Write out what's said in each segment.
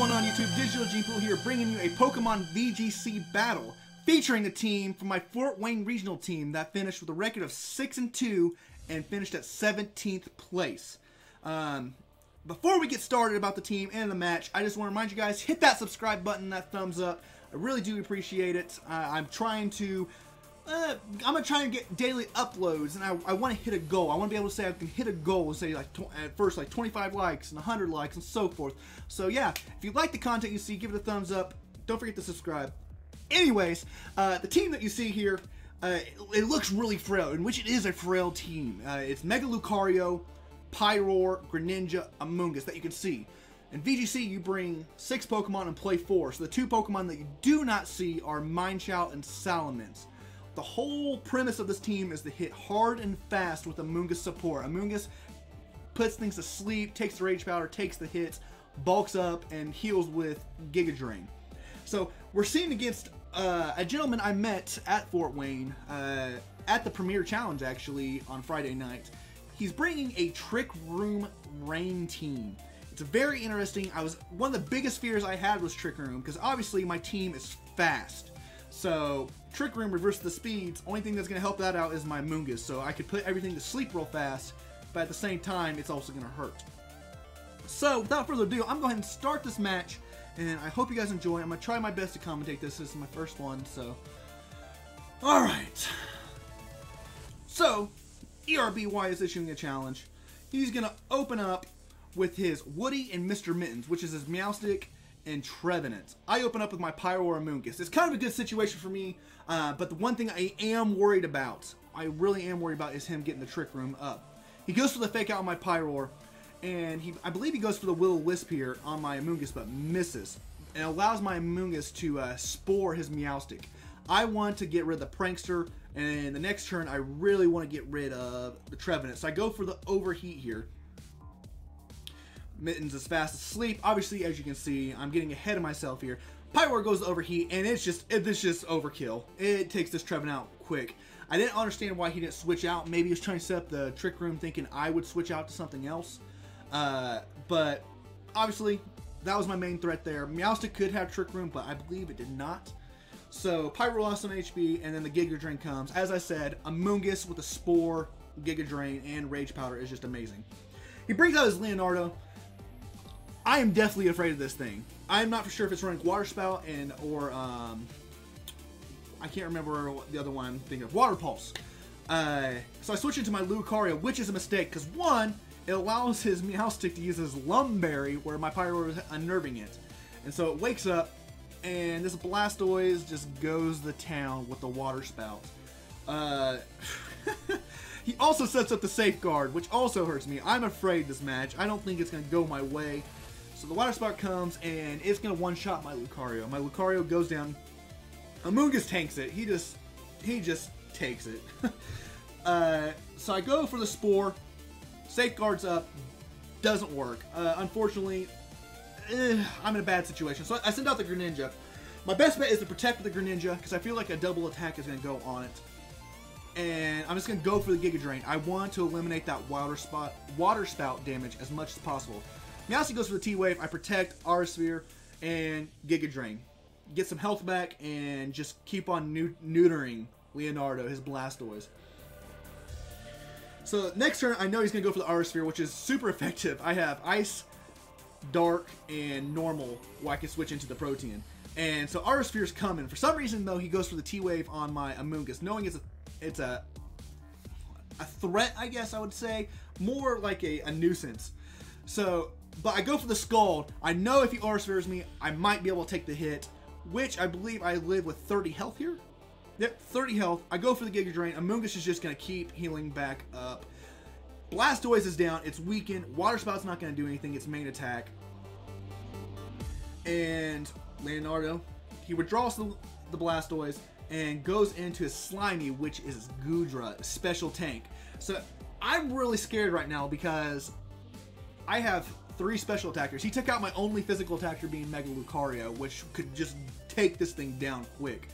going on YouTube? DigitalGenepool here, bringing you a Pokemon VGC battle featuring a team from my Fort Wayne regional team that finished with a record of 6-2 and finished at 17th place. Before we get started about the team and the match, I just want to remind you guys, hit that subscribe button, that thumbs up. I really do appreciate it. I'm trying to try and get daily uploads, and I want to hit a goal. I want to be able to say I can hit a goal and say like at first like 25 likes and 100 likes and so forth. So yeah, if you like the content you see, give it a thumbs up. Don't forget to subscribe. Anyways, the team that you see here, it looks really frail, in which it is a frail team. It's Mega Lucario, Pyroar, Greninja, Amoonguss that you can see. In VGC, you bring 6 Pokemon and play 4. So the 2 Pokemon that you do not see are Mineshout and Salamence. The whole premise of this team is to hit hard and fast with Amoonguss support. Amoonguss puts things to sleep, takes the Rage Powder, takes the hits, bulks up, and heals with Giga Drain. So we're seeing against a gentleman I met at Fort Wayne, at the Premier Challenge actually, on Friday night. He's bringing a Trick Room Rain team. It's very interesting. One of the biggest fears I had was Trick Room, because obviously my team is fast. So Trick Room reverses the speeds. Only thing that's going to help that out is my Amoonguss. So I could put everything to sleep real fast, but at the same time, it's also going to hurt. So without further ado, I'm going to go ahead and start this match, and I hope you guys enjoy. I'm going to try my best to commentate this. This is my first one, so. Alright. So, ERBY is issuing a challenge. He's going to open up with his Woody and Mr. Mittens, which is his Meowstic and Trevenant. I open up with my Pyroar Amoonguss. It's kind of a good situation for me, but the one thing I am worried about, is him getting the Trick Room up. He goes for the Fake Out on my Pyroar, and I believe he goes for the Will-O-Wisp here on my Amoonguss, but misses. And allows my Amoonguss to spore his Meowstic. I want to get rid of the Prankster, and the next turn I really want to get rid of the Trevenant. So I go for the Overheat here. Mittens is fast asleep. Obviously, as you can see, I'm getting ahead of myself here. Pyroar goes to Overheat, and it's just overkill. It takes this Trevenant out quick. I didn't understand why he didn't switch out. Maybe he was trying to set up the Trick Room thinking I would switch out to something else. But obviously, that was my main threat there. Meowstic could have Trick Room, but I believe it did not. So Pyroar lost on HP, and then the Giga Drain comes. As I said, Amoonguss with a Spore, Giga Drain, and Rage Powder is just amazing. He brings out his Leonardo. I am definitely afraid of this thing. I'm not for sure if it's running Water Spout or I can't remember what the other one I'm thinking of. Water Pulse. So I switch into my Lucario, which is a mistake, because one, it allows his Meowstic to use his Lumberry, where my Pyroar was unnerving it. And so it wakes up, and this Blastoise just goes to town with the Water Spout. He also sets up the Safeguard, which also hurts me. I'm afraid this match. I don't think it's going to go my way. So the Water Spout comes, and it's going to one-shot my Lucario. My Lucario goes down. Amoonguss tanks it. He just takes it. So I go for the Spore. Safeguard's up. Doesn't work. Unfortunately, I'm in a bad situation. So I send out the Greninja. My best bet is to protect with the Greninja, because I feel like a double attack is going to go on it. And I'm just going to go for the Giga Drain. I want to eliminate that Water Spout damage as much as possible. Meowstic goes for the T-Wave. I protect Aura Sphere and Giga Drain. Get some health back and just keep on neutering Leonardo, his Blastoise. So next turn, I know he's going to go for the Aura Sphere, which is super effective. I have Ice, Dark, and Normal, where I can switch into the Protean. And so Aura Sphere's coming. For some reason, though, he goes for the T-Wave on my Amoonguss, knowing it's a threat, I guess I would say. More like a nuisance. So, but I go for the Scald. I know if he Aura Spheres me, I might be able to take the hit, which I believe I live with 30 health here. Yep, 30 health. I go for the Giga Drain. Amoonguss is just going to keep healing back up. Blastoise is down. It's weakened. Water Spout's not going to do anything. It's main attack. And Leonardo, he withdraws the Blastoise and goes into his Slimy, which is Goodra, special tank. So I'm really scared right now because I have 3 special attackers. He took out my only physical attacker being Mega Lucario, which could just take this thing down quick.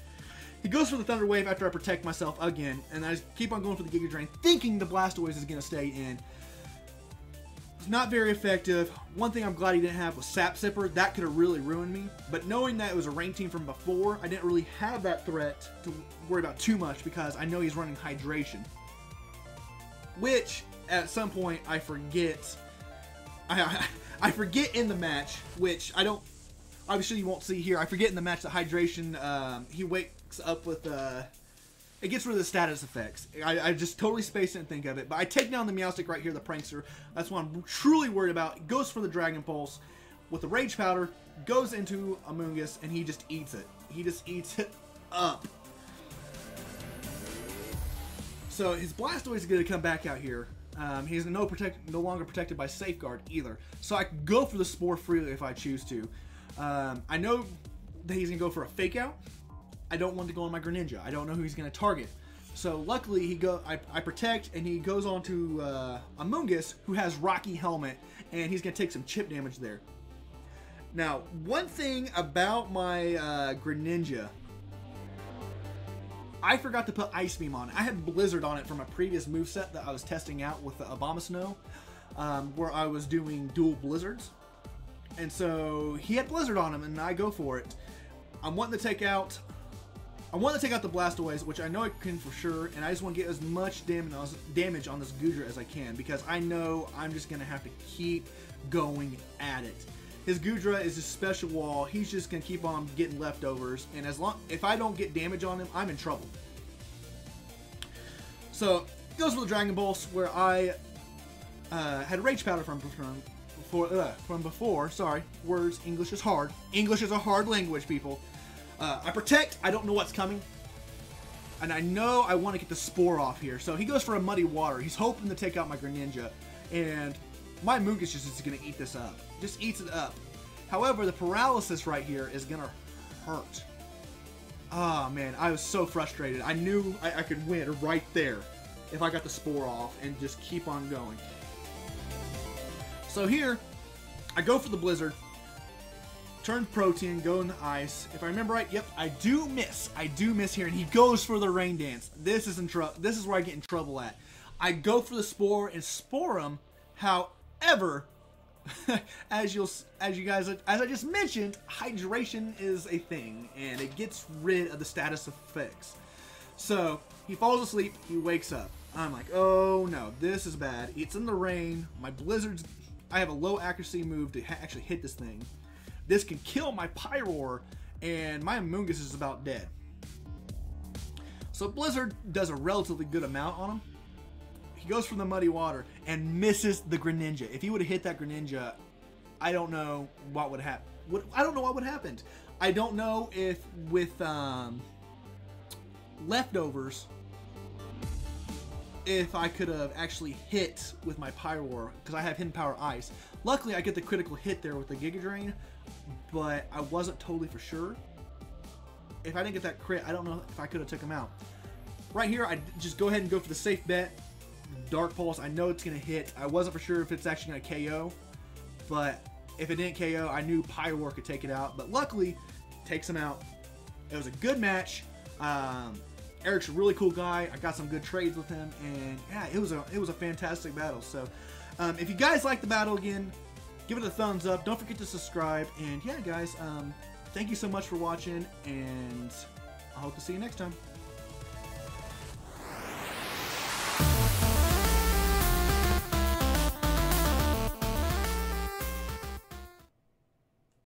He goes for the Thunder Wave after I protect myself again, and I just keep on going for the Giga Drain, thinking the Blastoise is going to stay in. It's not very effective. One thing I'm glad he didn't have was Sap Sipper. That could have really ruined me. But knowing that it was a ranked team from before, I didn't really have that threat to worry about too much because I know he's running Hydration. Which, at some point, I forget. I forget in the match, which I don't... Obviously, you won't see here. I forget in the match that Hydration, he wakes up with... It gets rid of the status effects. I just totally spaced it and think of it. But I take down the Meowstic right here, the Prankster. That's what I'm truly worried about. It goes for the Dragon Pulse with the Rage Powder, goes into Amoonguss, and he just eats it. He just eats it up. So his Blastoise is going to come back out here. He's no longer protected by Safeguard either. So I can go for the Spore freely if I choose to. I know that he's going to go for a Fake Out. I don't want to go on my Greninja. I don't know who he's going to target. So luckily, I protect, and he goes on to Amoonguss, who has Rocky Helmet, and he's going to take some chip damage there. Now, one thing about my Greninja, I forgot to put Ice Beam on it. I had Blizzard on it from a previous moveset that I was testing out with the Abomasnow, where I was doing dual Blizzards. And so he had Blizzard on him, and I go for it. I want to take out the Blastoise, which I know I can for sure, and I just want to get as much damage on this Goodra as I can, because I know I'm just going to have to keep going at it. His Goodra is a special wall. He's just going to keep on getting leftovers, and if I don't get damage on him, I'm in trouble. So, it goes for the Dragon Pulse, where I had Rage Powder from before. Sorry, words, English is hard. English is a hard language, people. I protect. I don't know what's coming. And I know I want to get the Spore off here. So he goes for a Muddy Water. He's hoping to take out my Greninja. And my Amoonguss is going to eat this up. Just eats it up. However, the Paralysis right here is going to hurt. Oh, man. I was so frustrated. I knew I could win right there if I got the Spore off and just keep on going. So here, I go for the Blizzard. Turn Protein, go into Ice. If I remember right, yep, I do miss. I do miss here, and he goes for the Rain Dance. This is where I get in trouble at. I go for the Spore and Spore him. However, as I just mentioned, Hydration is a thing, and it gets rid of the status effects. So he falls asleep. He wakes up. I'm like, oh no, this is bad. It's in the rain. My Blizzard's. I have a low accuracy move to actually hit this thing. This can kill my Pyroar, and my Amoonguss is about dead. So Blizzard does a relatively good amount on him. He goes for the Muddy Water and misses the Greninja. If he would have hit that Greninja, I don't know what would happen. I don't know what would have happened. I don't know if with leftovers, if I could have actually hit with my Pyroar, because I have Hidden Power Ice. Luckily, I get the critical hit there with the Giga Drain, but I wasn't totally for sure. If I didn't get that crit, I don't know if I could have took him out. Right here, I just go ahead and go for the safe bet. Dark Pulse, I know it's going to hit. I wasn't for sure if it's actually going to KO, but if it didn't KO, I knew Pyroar could take it out. But luckily, takes him out. It was a good match. Eric's a really cool guy. I got some good trades with him, and yeah, it was a fantastic battle. So, if you guys like the battle again, give it a thumbs up. Don't forget to subscribe. And yeah, guys, thank you so much for watching, and I hope to see you next time.